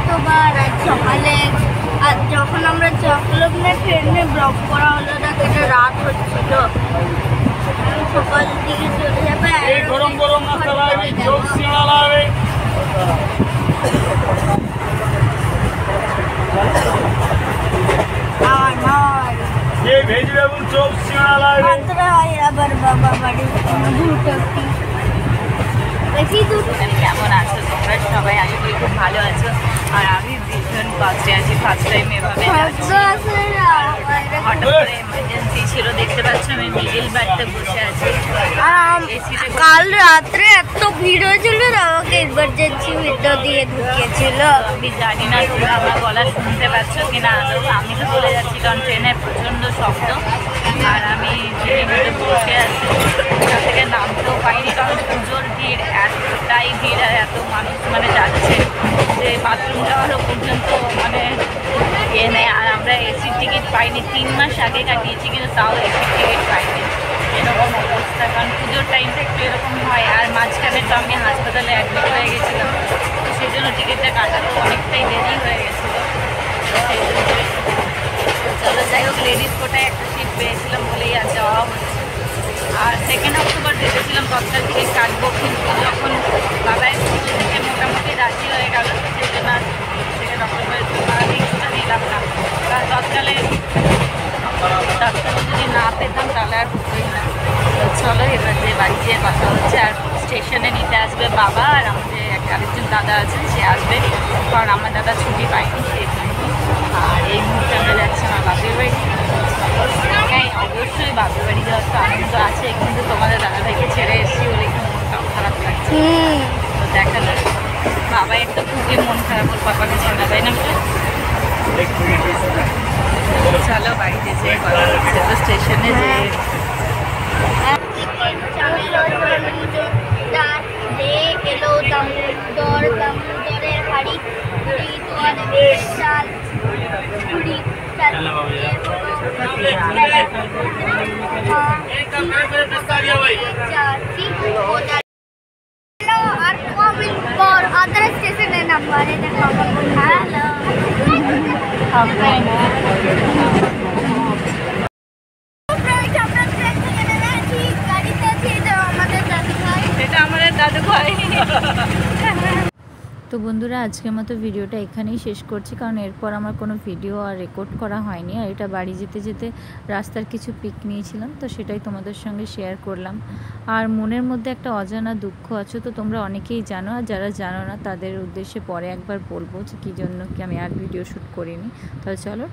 তোমার সকালে আর যখন আমরা চকলেট ট্রেনে ব্লক করা হলো তাকে রাত হচ্ছিল সকাল দিকে চলে যাবে গরম গরম নাস্তা লাগবে চোখ সিঁড়া লাগবে ये वेजिटेबल चॉप सिंघाड़ा लाए আবার বাবা বাড়ি দুটো বেশি দুটো কেমন আছো তোমরা সবাই? আশা করি খুব ভালো আছো। আর আমি ভীষণ কষ্টে আছি, ফার্স্ট টাইম এভাবে হঠাৎ করে এমার্জেন্সি ছিল, দেখতে পাচ্ছ আমি মিডিল বাড়িতে বসে আছি। কাল রাত্রে এত ভিড় হয়েছিল আমাকে এমার্জেন্সি উইন্ডো দিয়ে ঢুকিয়েছিল। আমি জানি না তোমরা আমার গলা শুনতে পাচ্ছ কিনা, আমি তো বলে যাচ্ছি কারণ ট্রেনের প্রচণ্ড শব্দ। আর আমি ট্রেনের বসে আছি, ওখান থেকে নামতেও পাইনি কারণ পুজোর ভিড়, এতটাই ভিড় আর এত মানুষ মানে যাচ্ছে যে বাথরুম যাওয়ারও পর্যন্ত মানে নেই। আর আমরা এসির টিকিট পাইনি, 3 মাস আগে কাটিয়েছি কিন্তু তাও এসির টিকিট পাইনি, এরকম অবস্থা। কারণ পুজোর টাইমটা একটু এরকম হয়। আর মাঝখানে তো আমি হাসপাতালে অ্যাডমিট হয়ে গেছিলাম, তো সেই জন্য টিকিটটা কাটাতে অনেকটাই দেরি হয়ে গেছিলো। চলো যাই হোক, লেডিস কোটায় একটা সিট পেয়েছিলাম বলেই আর যাওয়া হচ্ছে। আর 2 অক্টোবর ভেবেছিলাম তৎকাল টিকিট কাটবো, কিন্তু যখন বাবাই পুজো থেকে মোটামুটি রাজি হয়ে গেল সেই জন্য 2 অক্টোবরের রিক্সটা নিলাম না। কারণ তৎকালে যদি না পেতাম তাহলে আর বুঝতেই না। চলো এবার যে বাড়ি যেয়ে কথা হচ্ছে। আর স্টেশনে নিতে আসবে বাবা, আর আমাদের আরেকজন দাদা আছেন সে আসবে, কারণ আমার দাদা ছুটি পায়নি সেই জন্য। আর এই মুহূর্তে আমরা যাচ্ছি আমার বাপের বাড়ি। হ্যাঁ অবশ্যই বাপের বাড়ি যাওয়ার তো আনন্দ আছে, কিন্তু তোমাদের দাদাভাইকে ছেড়ে এসেছি বলে একটু মনটাও খারাপ লাগছে। তো দেখা যাক, বাবাই একটা খুবই মন খারাপ ওর পাপাকে ছেড়ে, তাই না? চলো বাড়িতে যেয়ে কথা হচ্ছে, তো স্টেশনে যেয়ে এলো দামোদরের হাড়ি কুড়ি তোয়ালে চাল কুড়ি আর কমিং পর আদার স্টেশনের নাম্বারে তো বন্ধুরা আজকের মতো ভিডিওটা এখানেই শেষ করছি, কারণ এরপর আমার কোনো ভিডিও আর রেকর্ড করা হয়নি। আর এটা বাড়ি যেতে যেতে রাস্তার কিছু পিক নিয়েছিলাম, তো সেটাই তোমাদের সঙ্গে শেয়ার করলাম। আর মনের মধ্যে একটা অজানা দুঃখ আছে, তো তোমরা অনেকেই জানো, আর যারা জানো না তাদের উদ্দেশ্যে পরে একবার বলবো যে কী জন্য কি আমি আর ভিডিও শ্যুট করিনি। তাহলে চলো।